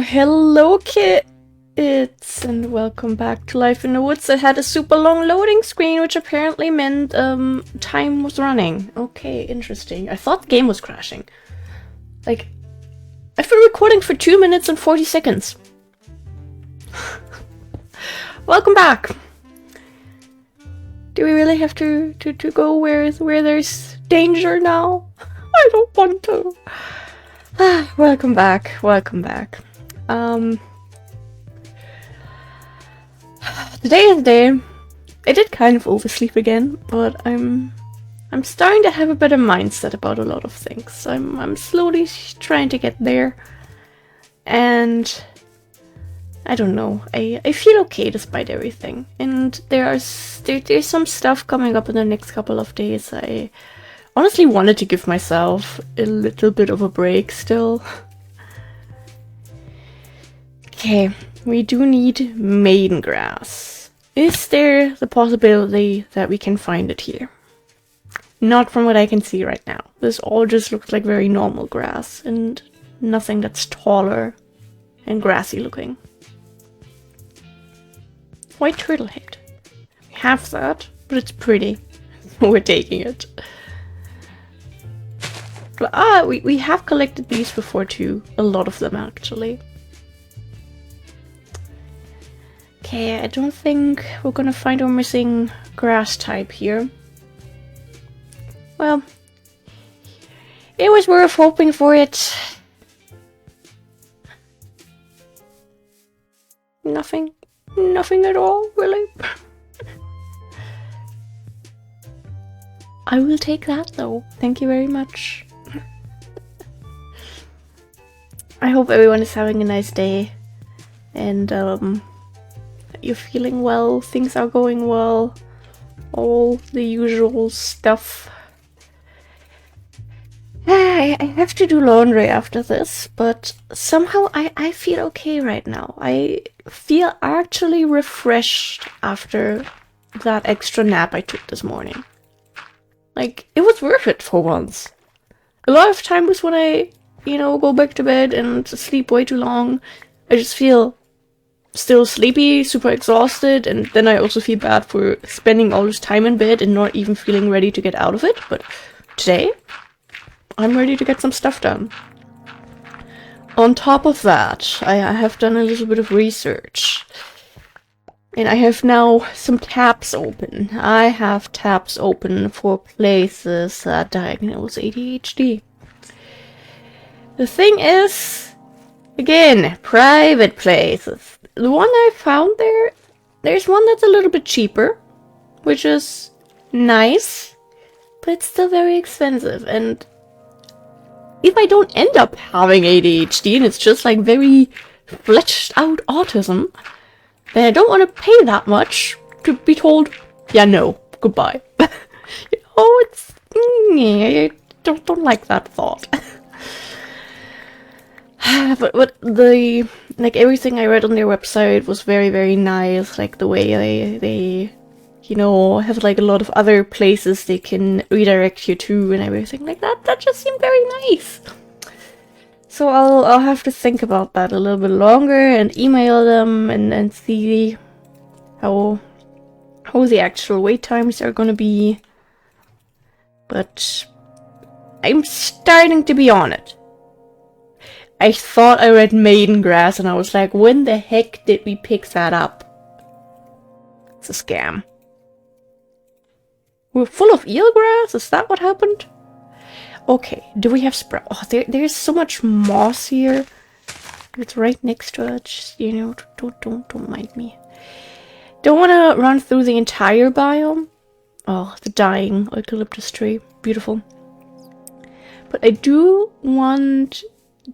Hello kids, and welcome back to Life in the Woods. It had a super long loading screen, which apparently meant time was running. Okay, interesting. I thought the game was crashing. Like, I've been recording for 2 minutes and 40 seconds. Welcome back. Do we really have to go where there's danger now? I don't want to. Welcome back. Today is the day. I did kind of oversleep again, but I'm starting to have a better mindset about a lot of things. I'm slowly trying to get there, and I don't know. I feel okay despite everything, and there's some stuff coming up in the next couple of days. I honestly wanted to give myself a little bit of a break still. Okay, we do need maiden grass. Is there the possibility that we can find it here? Not from what I can see right now. This all just looks like very normal grass and nothing that's taller and grassy looking. White turtle head. We have that, but it's pretty. We're taking it. We have collected these before too. A lot of them actually. Okay, I don't think we're gonna find our missing grass type here. Well, it was worth hoping for it. Nothing at all, really. I will take that though. Thank you very much. I hope everyone is having a nice day, and you're feeling well, things are going well, all the usual stuff. I have to do laundry after this, but somehow I feel okay right now. I feel actually refreshed after that extra nap I took this morning. Like, it was worth it for once. A lot of times when I, go back to bed and sleep way too long, I just feel still sleepy, super exhausted, and then I also feel bad for spending all this time in bed and not even feeling ready to get out of it. But today, I'm ready to get some stuff done. On top of that, I have done a little bit of research. And I have now some tabs open. I have tabs open for places that diagnose ADHD. The thing is, again, private places. The one I found there's one that's a little bit cheaper, which is nice, but it's still very expensive. And if I don't end up having ADHD and it's just like very fleshed out autism, then I don't want to pay that much to be told, yeah, no, goodbye. It's I don't like that thought. But the everything I read on their website was very, very nice. Like the way they have like a lot of other places they can redirect you to and everything like that. That just seemed very nice. So I'll have to think about that a little bit longer and email them and see how the actual wait times are gonna be. But I'm starting to be on it. I thought I read maiden grass and I was like, when the heck did we pick that up? It's a scam. We're full of eelgrass? Is that what happened? Okay, do we have sprout? Oh, there's so much moss here. It's right next to it. Just, don't mind me. Don't want to run through the entire biome. Oh, the dying eucalyptus tree. Beautiful. But I do want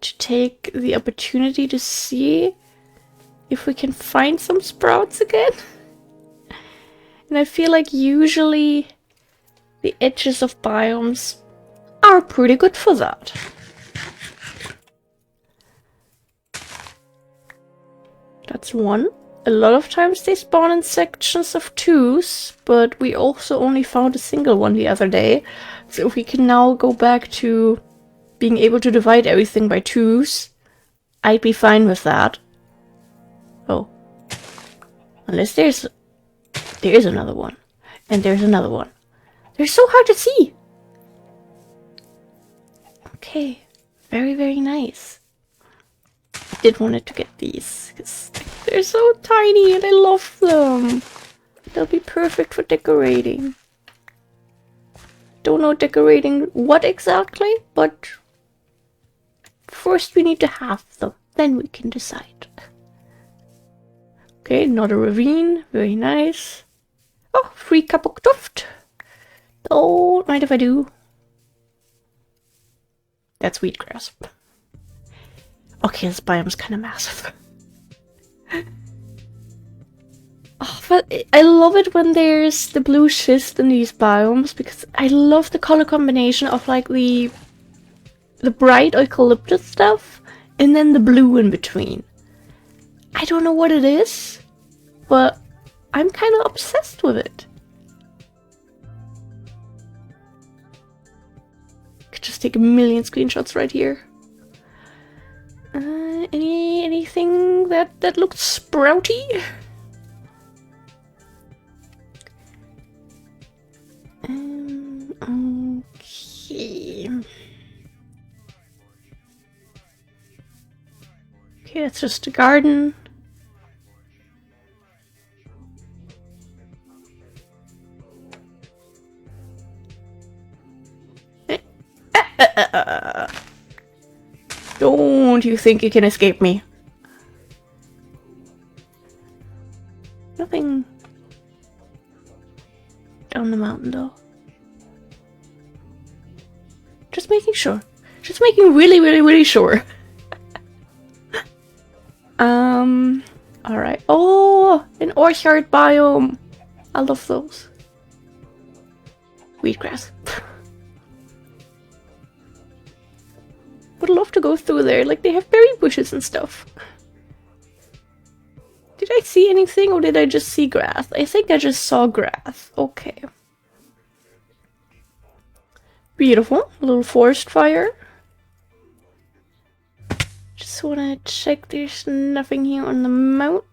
to take the opportunity to see if we can find some sprouts again. And I feel like usually the edges of biomes are pretty good for that. That's one. A lot of times they spawn in sections of twos, but we also only found a single one the other day. So we can now go back to being able to divide everything by twos, I'd be fine with that. Oh. Unless there's another one. And there's another one. They're so hard to see. Okay. Very, very nice. I did want to get these, because they're so tiny and I love them. They'll be perfect for decorating. Don't know decorating what exactly, but first we need to have them. Then we can decide. Okay, another ravine. Very nice. Oh, free cup of duft. Don't mind if I do. That's wheatgrass. Okay, this biome's kind of massive. Oh, but I love it when there's the blue schist in these biomes, because I love the color combination of like the bright eucalyptus stuff and then the blue in between. I don't know what it is, but I'm kind of obsessed with it. Could just take a million screenshots right here. Anything that looks sprouty? Okay. Okay, that's just a garden. Don't you think you can escape me? Nothing down the mountain though. Just making sure. Just making really sure. Alright. Oh, an orchard biome. I love those. Wheatgrass. Would love to go through there. Like, they have berry bushes and stuff. Did I see anything or did I just see grass? I think I just saw grass. Okay. Beautiful. A little forest fire. Just wanna check there's nothing here on the mountain.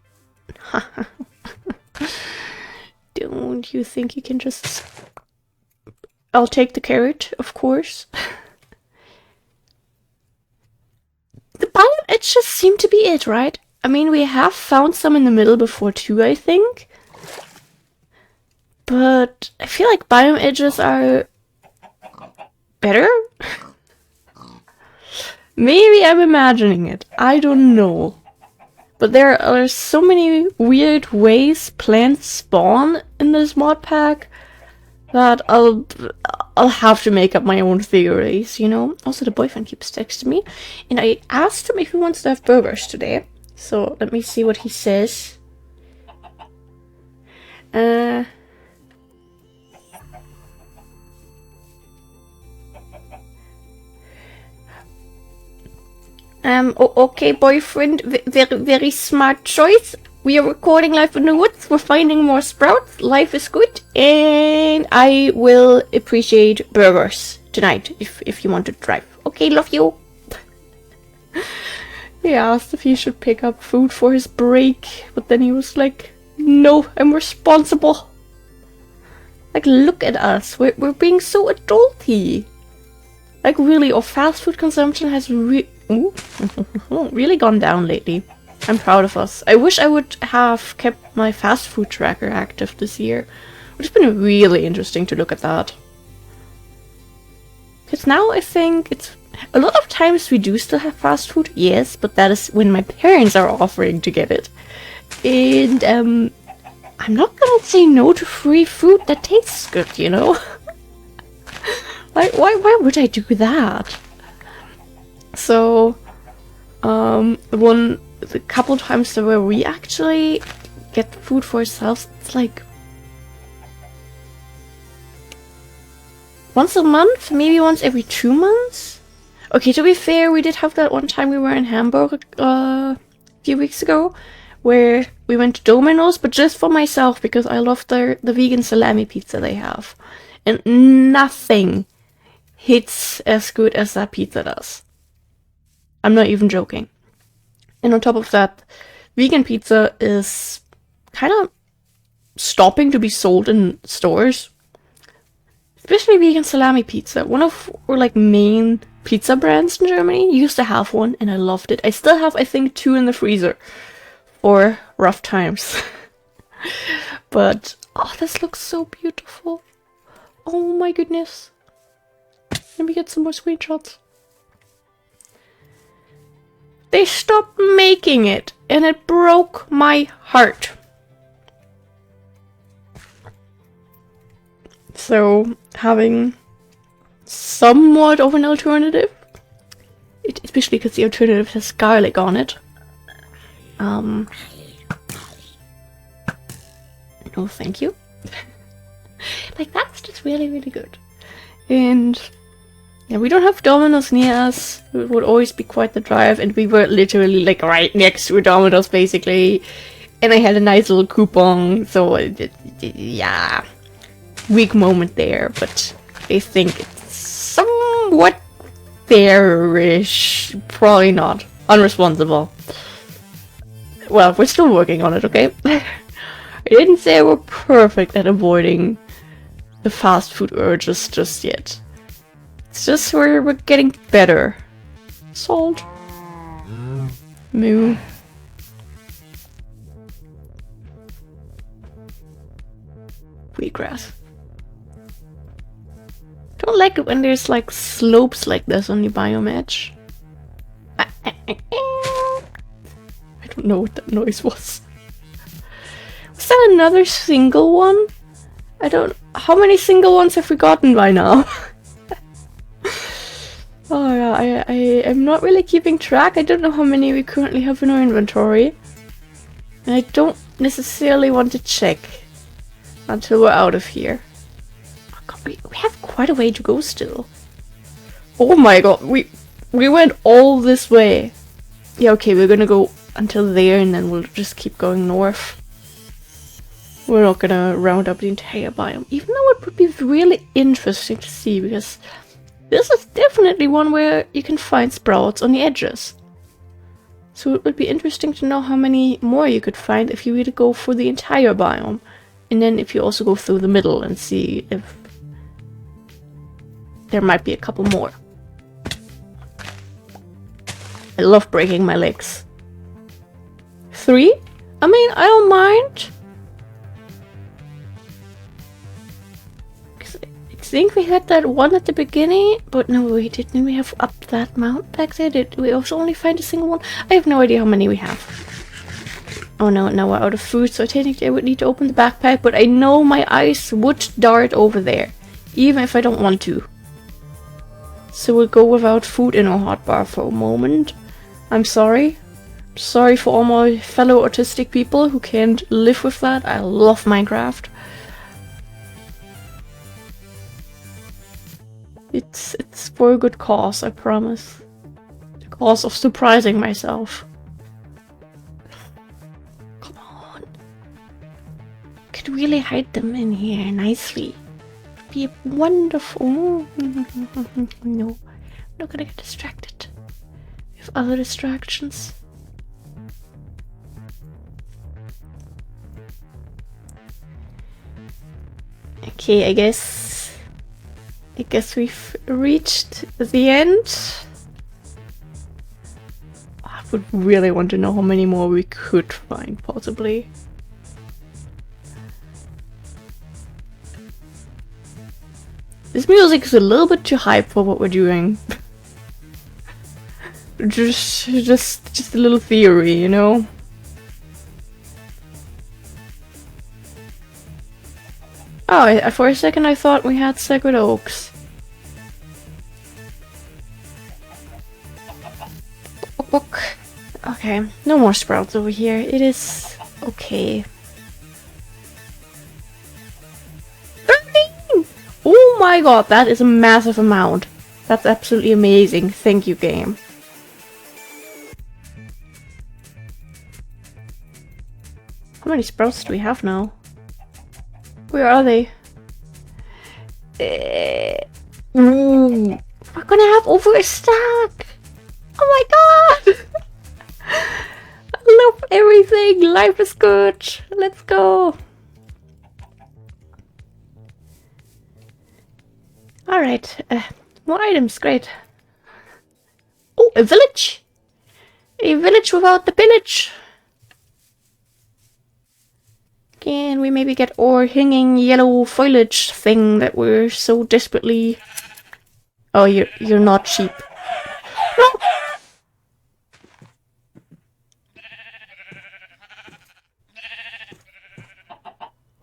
Don't you think you can just... I'll take the carrot, of course. The biome, it just seemed to be it, right? I mean, we have found some in the middle before too, I think. But I feel like biome edges are better? Maybe I'm imagining it. I don't know. But there are so many weird ways plants spawn in this mod pack that I'll have to make up my own theories, you know? Also, the boyfriend keeps texting me, and I asked him if he wants to have burgers today. So let me see what he says. Okay, boyfriend, very smart choice. We are recording live in the woods, we're finding more sprouts, life is good, and I will appreciate burgers tonight if you want to drive. Okay, love you. He asked if he should pick up food for his break, but then he was like, no, I'm responsible. Like, look at us, we're being so adulty. Like, really, our fast food consumption has really gone down lately. I'm proud of us. I wish I would have kept my fast food tracker active this year. It would have been really interesting to look at that. Because now I think it's... A lot of times we do still have fast food, yes, but that is when my parents are offering to get it. And, I'm not gonna say no to free food that tastes good, you know? Like, why would I do that? So, the couple times where we actually get food for ourselves, it's like once a month, maybe once every 2 months. Okay, to be fair, we did have that one time we were in Hamburg a few weeks ago, where we went to Domino's, but just for myself because I love the vegan salami pizza they have, and nothing hits as good as that pizza does. I'm not even joking. And on top of that, vegan pizza is kind of stopping to be sold in stores. Especially vegan salami pizza. One of our like main pizza brands in Germany. Used to have one and I loved it. I still have, I think, 2 in the freezer for rough times. But oh, this looks so beautiful. Oh my goodness. Let me get some more screenshots. They stopped making it and it broke my heart. So having somewhat of an alternative, especially because the alternative has garlic on it. No, thank you. Like, that's just really, really good. And yeah, we don't have Domino's near us. It would always be quite the drive, and we were literally like right next to a Domino's basically. And I had a nice little coupon, so yeah, weak moment there. But I think it's somewhat fairish. Probably not. Unresponsible. Well, we're still working on it, okay? I didn't say we're perfect at avoiding the fast food urges just yet. It's just we're getting better. Salt. Moo. Wheatgrass. Don't like it when there's like slopes like this on the biome edge. I don't know what that noise was. Was that another single one? I don't... How many single ones have we gotten by now? Oh yeah, I'm not really keeping track. I don't know how many we currently have in our inventory. And I don't necessarily want to check until we're out of here. Oh god, we have quite a way to go still. Oh my god, we went all this way. Yeah, okay, we're gonna go until there and then we'll just keep going north. We're not gonna round up the entire biome, even though it would be really interesting to see, because this is definitely one where you can find sprouts on the edges. So it would be interesting to know how many more you could find if you were to go for the entire biome. And then if you also go through the middle and see if there might be a couple more. I love breaking my legs. 3? I mean, I don't mind. I think we had that one at the beginning, but no, we didn't. We have up that mount back there. Did we also only find a single one? I have no idea how many we have. Oh no, now we're out of food, so I think I would need to open the backpack, but I know my eyes would dart over there, even if I don't want to. So we'll go without food in our hotbar for a moment. I'm sorry. Sorry for all my fellow autistic people who can't live with that. I love Minecraft. It's for a good cause, I promise. The cause of surprising myself. Come on. Could really hide them in here nicely. It'd be wonderful. No, I'm not gonna get distracted with other distractions. Okay, I guess we've reached the end. I would really want to know how many more we could find, possibly. This music is a little bit too hype for what we're doing. just a little theory, you know? Oh, for a second I thought we had sacred oaks. Okay, no more sprouts over here. It is okay. 13! Oh my god, that is a massive amount. That's absolutely amazing. Thank you, game. How many sprouts do we have now? Where are they? We're gonna have over a stack! Oh my god! everything! Life is good! Let's go! Alright, more items, great. Oh, a village! A village without the pillage! Can we maybe get our hanging yellow foliage thing that we're so desperately... Oh, you're not cheap. No!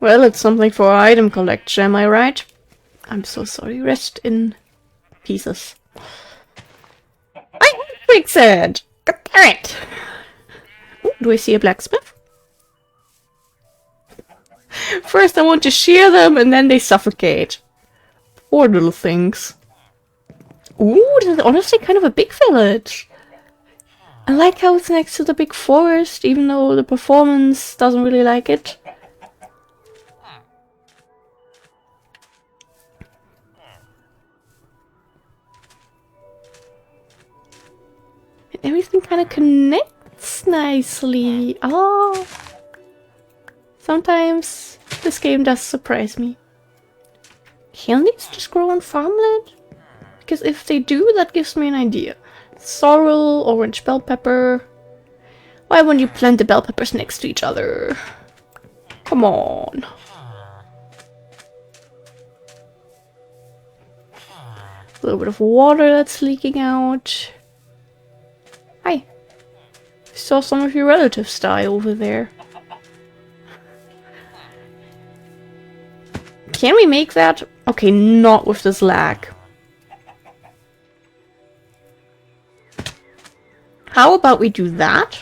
Well, it's something for our item collection, am I right? I'm so sorry. Rest in pieces. I'm fixed! Alright. Do I see a blacksmith? First I want to shear them and then they suffocate. Poor little things. Ooh, this is honestly kind of a big village. I like how it's next to the big forest, even though the performance doesn't really like it. And everything kind of connects nicely. Oh. Sometimes this game does surprise me. Can these just grow on farmland? Because if they do, that gives me an idea. Sorrel, orange bell pepper. Why wouldn't you plant the bell peppers next to each other? Come on. A little bit of water that's leaking out. Hi. I saw some of your relatives die over there. Can we make that? Okay, not with this lag. How about we do that?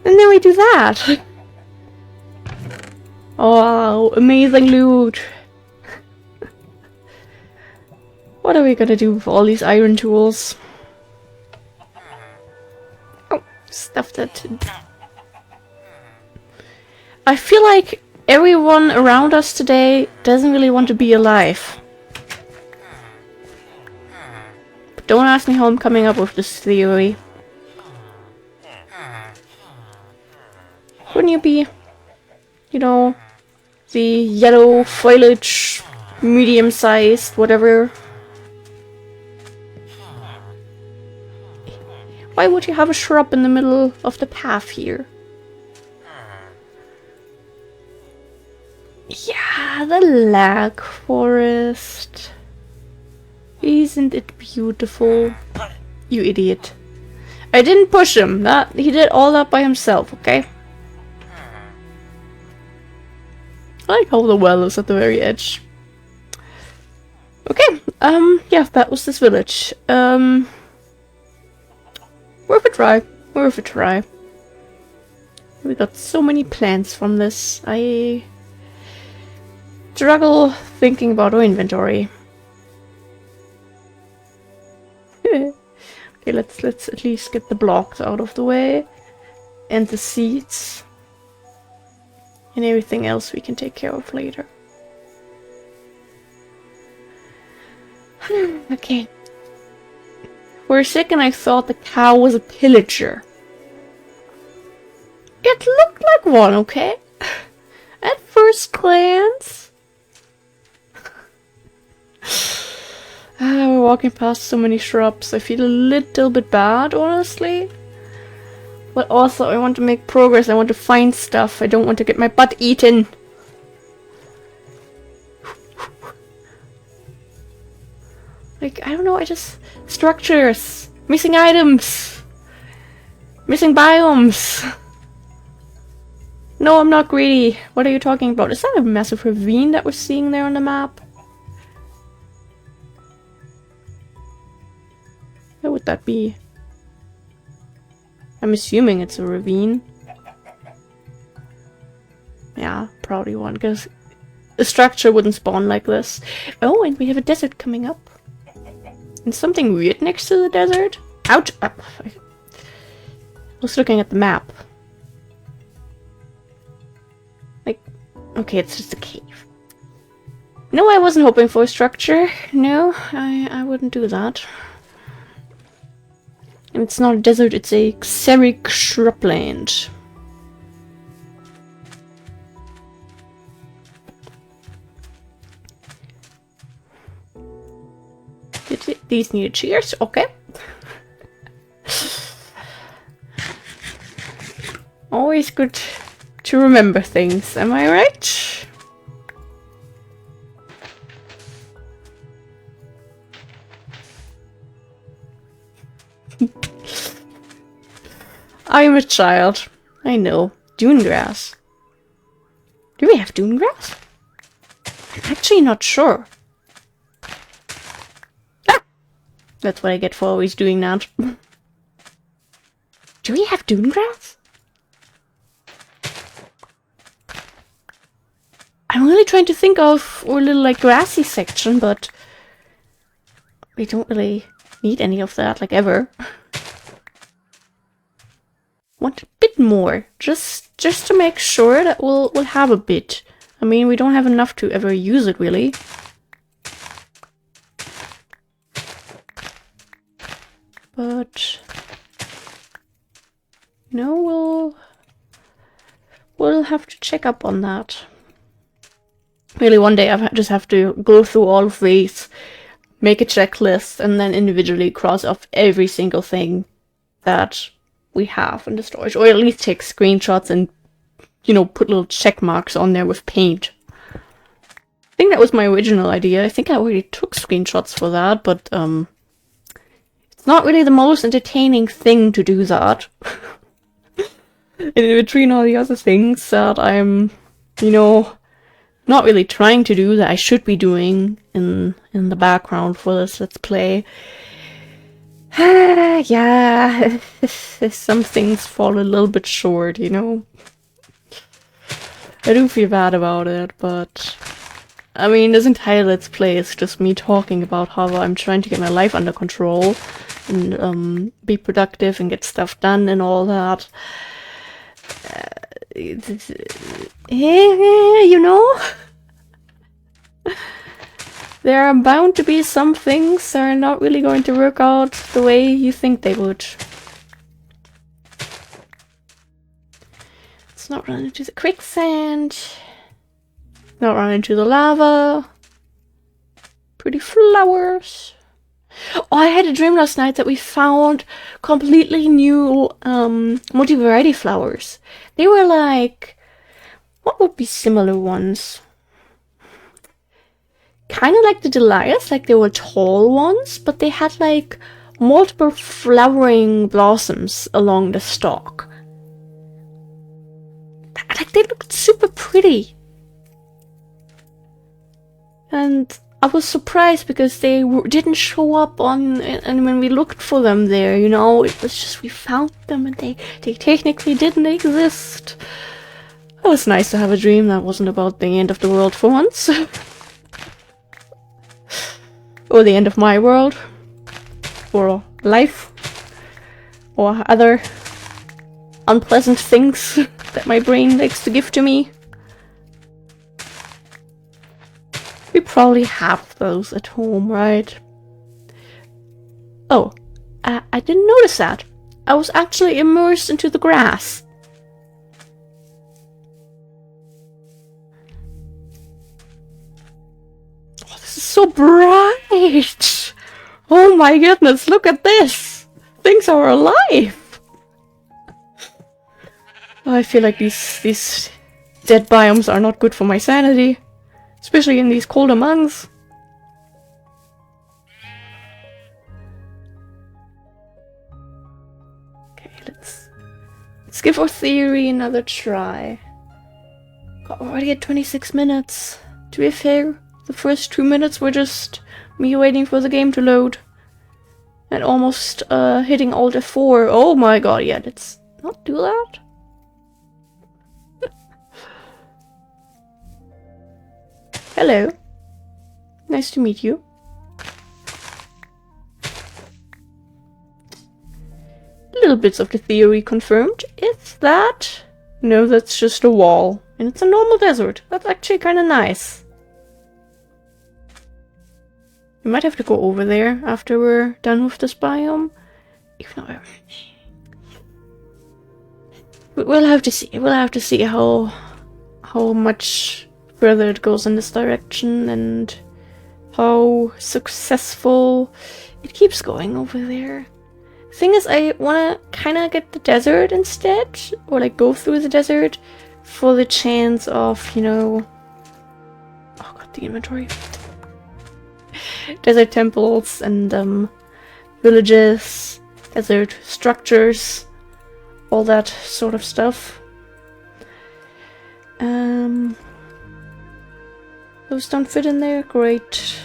And then we do that. Oh, amazing loot. What are we gonna do with all these iron tools? Oh, stuff that... I feel like everyone around us today doesn't really want to be alive. But don't ask me how I'm coming up with this theory. Wouldn't you be, you know, the yellow foliage, medium-sized, whatever? Why would you have a shrub in the middle of the path here? Yeah, the lag forest. Isn't it beautiful? You idiot. I didn't push him. He did all that by himself, okay? I like how the well is at the very edge. Okay, yeah, that was this village. Worth a try. Worth a try. We got so many plants from this. I struggle thinking about our inventory. Okay, let's at least get the blocks out of the way. And the seeds. And everything else we can take care of later. Okay. For a second I thought the cow was a pillager. It looked like one, okay? At first glance. We're walking past so many shrubs. I feel a little bit bad, honestly. But also, I want to make progress. I want to find stuff. I don't want to get my butt eaten. Like, I don't know, I just... Structures! Missing items! Missing biomes! No, I'm not greedy. What are you talking about? Is that a massive ravine that we're seeing there on the map? Where would that be? I'm assuming it's a ravine. Yeah, probably one, because a structure wouldn't spawn like this. Oh, and we have a desert coming up. And something weird next to the desert? Ouch! I was looking at the map. Like, okay, it's just a cave. No, I wasn't hoping for a structure. No, I wouldn't do that. And it's not a desert, it's a xeric shrubland. These need cheers, okay. Always good to remember things, am I right? I'm a child. I know. Dune grass. Do we have dune grass? I'm actually not sure. Ah! That's what I get for always doing that. Do we have dune grass? I'm really trying to think of a little like grassy section, but we don't really need any of that, like ever. Want a bit more, just to make sure that we'll have a bit. I mean, we don't have enough to ever use it, really. But no, we'll have to check up on that. Really, one day I just have to go through all of these, make a checklist, and then individually cross off every single thing that we have in the storage, or at least take screenshots and, you know, put little check marks on there with paint. I think that was my original idea. I think I already took screenshots for that, but it's not really the most entertaining thing to do that. In between all the other things that I'm, you know, not really trying to do that I should be doing in the background for this Let's Play. Yeah, some things fall a little bit short, you know. I do feel bad about it, but I mean, this entire Let's Play is just me talking about how I'm trying to get my life under control and be productive and get stuff done and all that. You know? There are bound to be some things that are not really going to work out the way you think they would. Let's not run into the quicksand. Not run into the lava. Pretty flowers. Oh, I had a dream last night that we found completely new multi-variety flowers. They were like... what would be similar ones? Kind of like the Dahlias, like they were tall ones, but they had like multiple flowering blossoms along the stalk. Like they looked super pretty. And I was surprised because they didn't show up on, and when we looked for them there, you know, it was just we found them and they technically didn't exist. It was nice to have a dream that wasn't about the end of the world for once. Or the end of my world. Or life. Or other unpleasant things that my brain likes to give to me. We probably have those at home, right? Oh, I didn't notice that. I was actually immersed into the grass. Oh, this is so bright! Oh my goodness, look at this! Things are alive! I feel like these dead biomes are not good for my sanity. Especially in these colder months. Okay, let's give our theory another try. Got already at 26 minutes. To be fair, the first 2 minutes were just me waiting for the game to load. And almost hitting Alt F4. Oh my god, yeah, let's not do that. Hello. Nice to meet you. Little bits of the theory confirmed. Is that? No, that's just a wall. And it's a normal desert. That's actually kind of nice. We might have to go over there after we're done with this biome. Even though we'll have to see. We'll have to see how much further it goes in this direction and how successful it keeps going over there. Thing is, I wanna kinda get the desert instead, or like go through the desert for the chance of, you know, oh god, the inventory. Desert temples and villages, desert structures, all that sort of stuff. Those don't fit in there, great.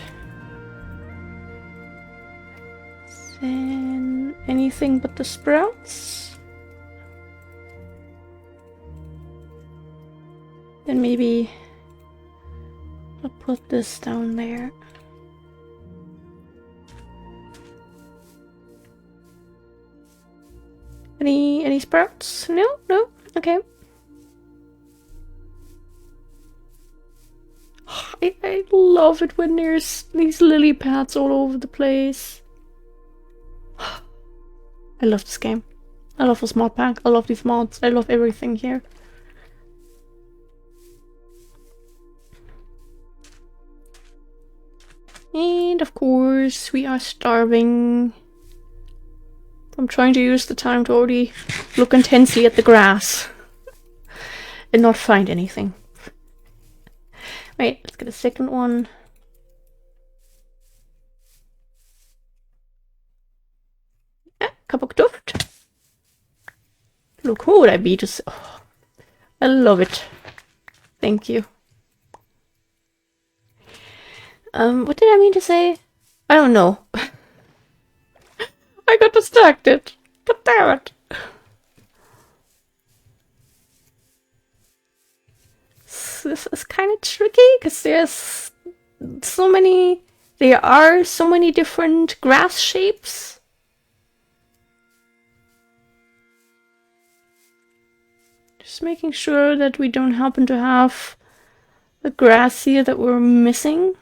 Then anything but the sprouts. Then maybe I'll put this down there. Any sprouts? No? No? Okay. I love it when there's these lily pads all over the place. I love this game. I love this mod pack. I love these mods. I love everything here. And of course, we are starving. I'm trying to use the time to already look intensely at the grass and not find anything. Right, let's get a second one. Cup of duft. Look, who would I be to say? Oh, I love it. Thank you. What did I mean to say? I don't know. I got distracted. God damn it. This is kind of tricky because there are so many different grass shapes. Just making sure that we don't happen to have the grass here that we're missing.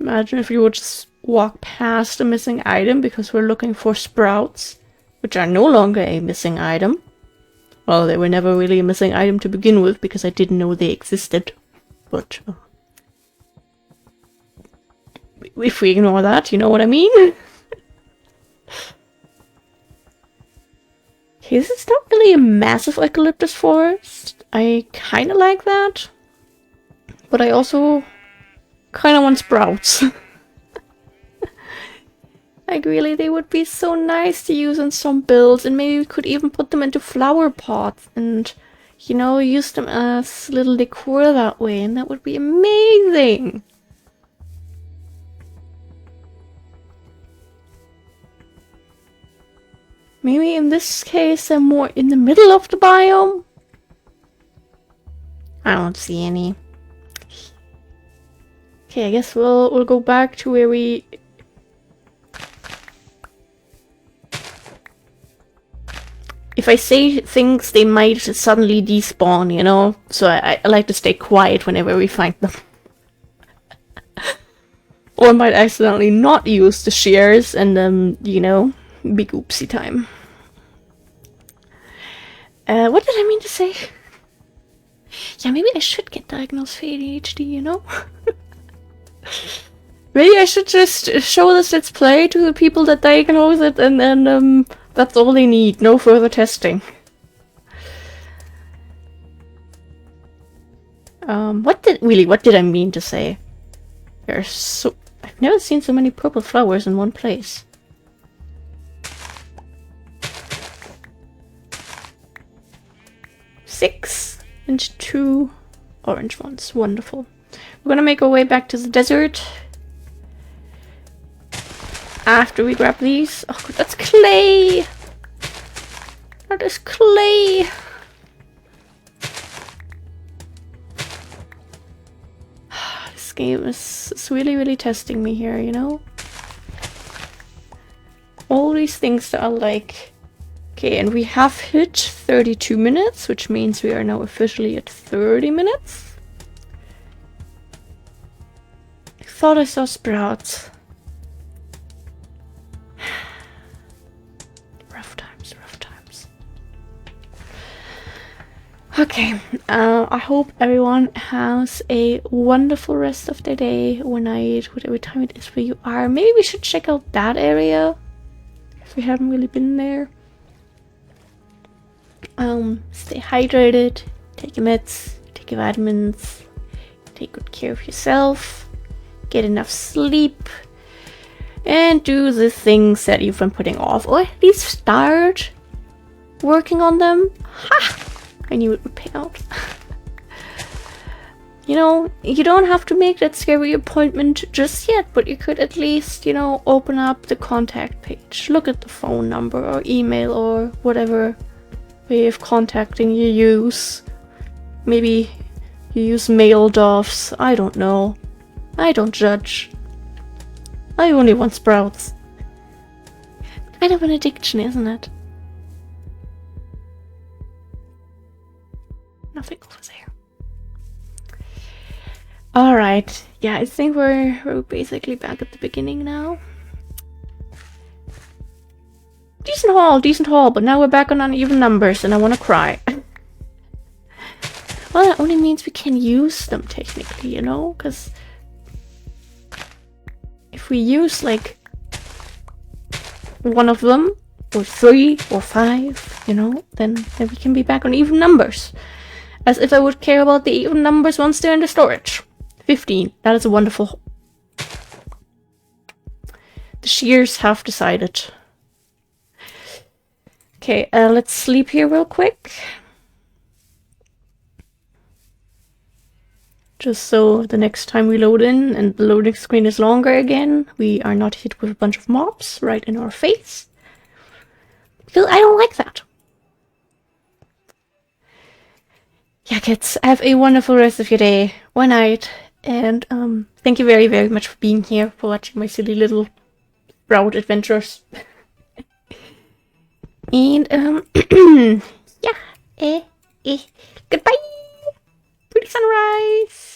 Imagine if you would just walk past a missing item because we're looking for sprouts, which are no longer a missing item. Well, they were never really a missing item to begin with because I didn't know they existed. But if we ignore that, you know what I mean? Okay, this is not really a massive eucalyptus forest. I kind of like that. But I also kind of want sprouts. Like, really, they would be so nice to use in some builds, and maybe we could even put them into flower pots and, you know, use them as little decor that way, and that would be amazing! Maybe in this case they're more in the middle of the biome? I don't see any. Okay, I guess we'll go back to where we... If I say things, they might suddenly despawn, you know? So I like to stay quiet whenever we find them. Or I might accidentally not use the shears and, you know, big oopsie time. What did I mean to say? Yeah, maybe I should get diagnosed for ADHD, you know? Maybe I should just show this Let's Play to the people that diagnose it and then, that's all they need, no further testing. What did I mean to say? There's so... I've never seen so many purple flowers in one place. Six and 2 orange ones. Wonderful. We're gonna make our way back to the desert. After we grab these. Oh, that's clay! That is clay! This game is really, really testing me here, you know? All these things that are like... Okay, and we have hit 32 minutes, which means we are now officially at 30 minutes. I thought I saw sprouts. Okay, I hope everyone has a wonderful rest of their day or night, whatever time it is where you are. Maybe we should check out that area if we haven't really been there. Stay hydrated, take your meds, take your vitamins, take good care of yourself, get enough sleep, and do the things that you've been putting off, or at least start working on them. Ha! I knew it would pay out. You know, you don't have to make that scary appointment just yet, but you could at least, you know, open up the contact page, look at the phone number or email or whatever way of contacting you use. Maybe you use mail doffs, I don't know. I don't judge. I only want sprouts. Kind of an addiction, isn't it? Nothing over there. Alright, yeah, I think we're basically back at the beginning now. Decent haul, but now we're back on uneven numbers and I want to cry. Well, that only means we can use them technically, you know? Because if we use, like, one of them, or 3, or 5, you know, then we can be back on even numbers. As if I would care about the even numbers once they're in the storage. 15. That is a wonderful... The shears have decided. Okay, let's sleep here real quick. Just so the next time we load in and the loading screen is longer again, we are not hit with a bunch of mobs right in our face. Because I don't like that. Yeah, kids, have a wonderful rest of your day or night, and thank you very, very much for being here, for watching my silly little sprout adventures. And yeah, goodbye! Pretty sunrise!